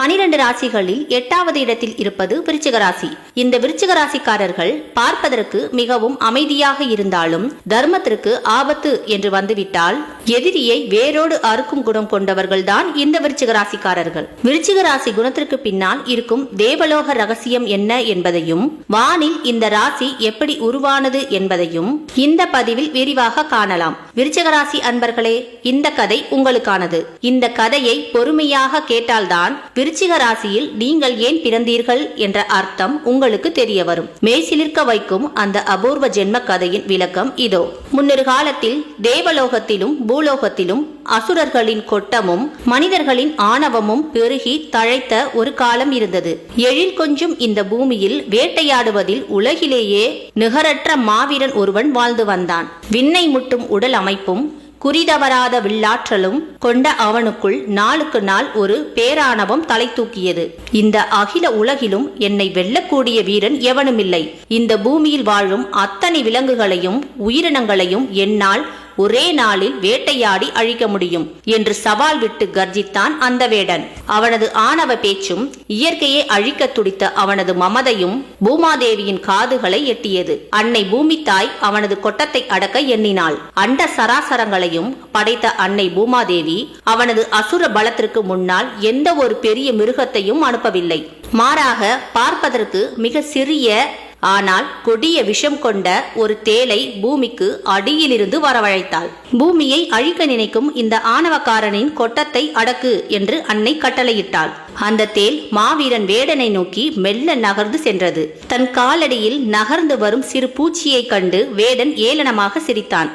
12 ராசிகளில் 8வது இடத்தில் இருப்பது விருச்சிக ராசி. இந்த விருச்சிக ராசிக்காரர்கள் பார்ப்பதற்கு மிகவும் அமைதியாக இருந்தாலும் தர்மத்திற்கு ஆபத்து என்று வந்துவிட்டால் எதிரியை வேரோடு அறுக்கும் குணம் கொண்டவர்கள் தான் இந்த விருச்சிக ராசிக்காரர்கள். விருச்சிக ராசி குணத்திற்கு பின்னால் இருக்கும் தேவலோக ரகசியம் என்ன என்பதையும் வானில் இந்த ராசி எப்படி உருவானது என்பதையும் இந்த பதிவில் விரிவாக காணலாம். விருச்சிக ராசி அன்பர்களே, இந்த கதை உங்களுக்கானது. இந்த கதையை பொறுமையாக கேட்டால்தான் விருச்சிக ராசியில் நீங்கள் ஏன் பிறந்தீர்கள் என்ற அர்த்தம் உங்களுக்கு தெரிய வரும். மெய்சிலிர்க்க வைக்கும் அந்த அபூர்வ ஜென்ம கதையின் விளக்கம் இதோ. முன்னொரு காலத்தில் தேவலோகத்திலும் பூலோகத்திலும் அசுரர்களின் கொட்டமும் மனிதர்களின் ஆணவமும் பெருகி தழைத்த ஒரு காலம் இருந்தது. எழில் கொஞ்சும் இந்த பூமியில் வேட்டையாடுவதில் உலகிலேயே நிகரற்ற மாவீரன் ஒருவன் வாழ்ந்து வந்தான். விண்ணை முட்டும் உடல் அமைப்பும் குறிதவராத வில்லாற்றலும் கொண்ட அவனுக்குள் நாளுக்கு நாள் ஒரு பேராணவம் தலை தூக்கியது. இந்த அகில உலகிலும் என்னை வெல்லக்கூடிய வீரன் எவனுமில்லை. இந்த பூமியில் வாழும் அத்தனை விலங்குகளையும் உயிரினங்களையும் என்னால் ஒரே நாளில் வேட்டையாடி அழிக்க முடியும் என்று சவால் விட்டு கர்ஜித்தான் அந்த வேடன். அவனது ஆணவ பேச்சும் இயற்கையை அழிக்க துடித்த அவனது மமதையும் பூமாதேவியின் காதுகளை எட்டியது. அன்னை பூமி தாய் அவனது கொட்டத்தை அடக்க எண்ணினாள். அண்ட சராசரங்களையும் படைத்த அன்னை பூமாதேவி அவனது அசுர பலத்திற்கு முன்னால் எந்த ஒரு பெரிய மிருகத்தையும் அனுப்பவில்லை. மாறாக பார்ப்பதற்கு மிக சிறிய ஆனால் கொடிய விஷம் கொண்ட ஒரு தேளை பூமிக்கு அடியிலிருந்து வரவழைத்தாள். பூமியை அழிக்க நினைக்கும் இந்த ஆணவக்காரனின் கொட்டத்தை அடக்கு என்று அன்னை கட்டளையிட்டாள். அந்த தேள் மாவீரன் வேடனை நோக்கி மெல்ல நகர்ந்து சென்றது. தன் காலடியில் நகர்ந்து வரும் சிறு பூச்சியை கண்டு வேடன் ஏளனமாக சிரித்தான்.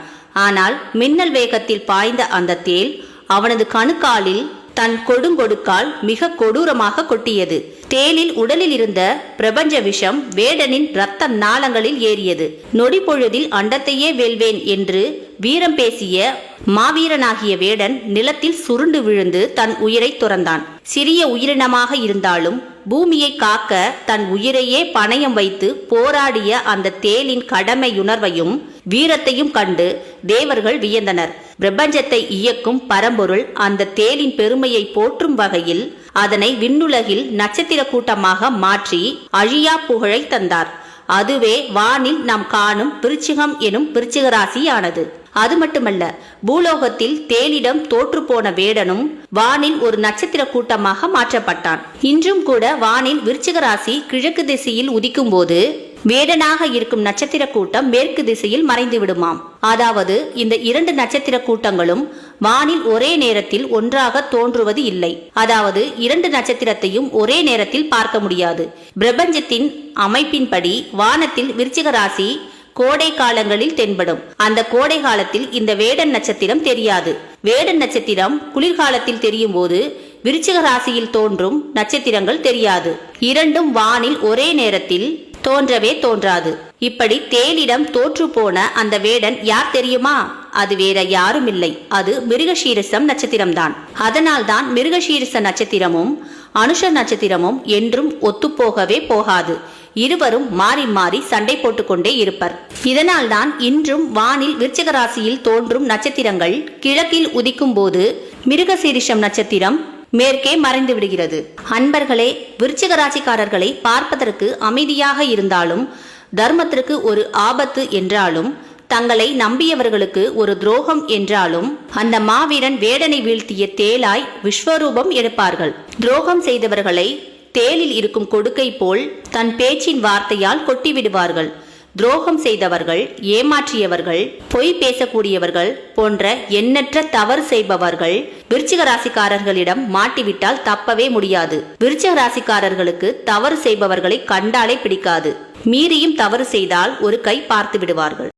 ஆனால் மின்னல் வேகத்தில் பாய்ந்த அந்த தேள் அவனது கணுக்காலில் தன் கொடுங்கொடுக்கால் மிக கொடூரமாக கொட்டியது. தேளில் உடலில் இருந்த பிரபஞ்ச விஷம் வேடனின் இரத்த நாளங்களில் ஏறியது. நொடி பொழுதில் அண்டத்தையே வெல்வேன் என்று வீரம் பேசிய மாவீரனாகிய வேடன் நிலத்தில் சுருண்டு விழுந்து தன் உயிரை துறந்தான். சிறிய உயிரினமாக இருந்தாலும் பூமியை காக்க தன் உயிரையே பணயம் வைத்து போராடிய அந்த தேளின் கடமையுணர்வையும் வீரத்தையும் கண்டு தேவர்கள் வியந்தனர். பிரபஞ்சத்தை இயக்கும் பரம்பொருள் அந்த தேளின் பெருமையை போற்றும் வகையில் அதனை விண்ணுலகில் நட்சத்திர கூட்டமாக மாற்றி அழியா புகழை தந்தார். அதுவே வானில் நாம் காணும் விருச்சிகம் எனும் விருச்சிக ராசியானது. அது மட்டுமல்ல, பூலோகத்தில் தேளிடம் தோற்று போன வேடனும் வானில் ஒரு நட்சத்திர கூட்டமாக மாற்றப்பட்டான். இன்றும் கூட வானில் விருச்சிக ராசி கிழக்கு திசையில் உதிக்கும் போது வேடனாக இருக்கும் நட்சத்திர கூட்டம் மேற்கு திசையில் மறைந்து விடுமாம். அதாவது இந்த 2 நட்சத்திர கூட்டங்களும் வானில் ஒரே நேரத்தில் ஒன்றாக தோன்றுவது இல்லை. அதாவது 2 நட்சத்திரத்தையும் ஒரே நேரத்தில் பார்க்க முடியாது. பிரபஞ்சத்தின் அமைப்பின்படி வானத்தில் விருச்சிக ராசி கோடை காலங்களில் தென்படும். அந்த கோடை காலத்தில் இந்த வேடன் நட்சத்திரம் தெரியாது. வேடன் நட்சத்திரம் குளிர்காலத்தில் தெரியும் போது விருச்சிக ராசியில் தோன்றும் நட்சத்திரங்கள் தெரியாது. இரண்டும் வானில் ஒரே நேரத்தில் தோன்றவே தோன்றாது. இப்படி தேளிடம் தோற்று போன அந்த வேடன் யார் தெரியுமா? அது வேற யாரும் இல்லை, அது மிருகசீரிசம் நட்சத்திரம்தான். அதனால்தான் மிருகசீரிச நட்சத்திரமும் அனுஷ நட்சத்திரமும் என்றும் ஒத்துப்போகவே போகாது. இருவரும் மாறி மாறி சண்டை போட்டுக்கொண்டே இருப்பர். இதனால்தான் இன்றும் வானில் விருச்சிக ராசியில் தோன்றும் நட்சத்திரங்கள் கிழக்கில் உதிக்கும் போது மிருகசீரிஷம் நட்சத்திரம் மேற்கே மறைந்து விடுகிறது. அன்பர்களே, விருச்சிக ராசிக்காரர்களை பார்ப்பதற்கு அமைதியாக இருந்தாலும் தர்மத்திற்கு ஒரு ஆபத்து என்றாலும் தங்களை நம்பியவர்களுக்கு ஒரு துரோகம் என்றாலும் அந்த மாவீரன் வேடனை வீழ்த்திய தேளாய் விஸ்வரூபம் எடுப்பார்கள். துரோகம் செய்தவர்களை தேளில் இருக்கும் கொடுக்கை போல் தன் பேச்சின் வார்த்தையால் கொட்டிவிடுவார்கள். துரோகம் செய்தவர்கள், ஏமாற்றியவர்கள், பொய் பேசக்கூடியவர்கள் போன்ற எண்ணற்ற தவறு செய்பவர்கள் விருச்சிக ராசிக்காரர்களிடம் மாட்டிவிட்டால் தப்பவே முடியாது. விருச்சிக ராசிக்காரர்களுக்கு தவறு செய்பவர்களை கண்டாலே பிடிக்காது. மீறியும் தவறு செய்தால் ஒரு கை பார்த்து விடுவார்கள்.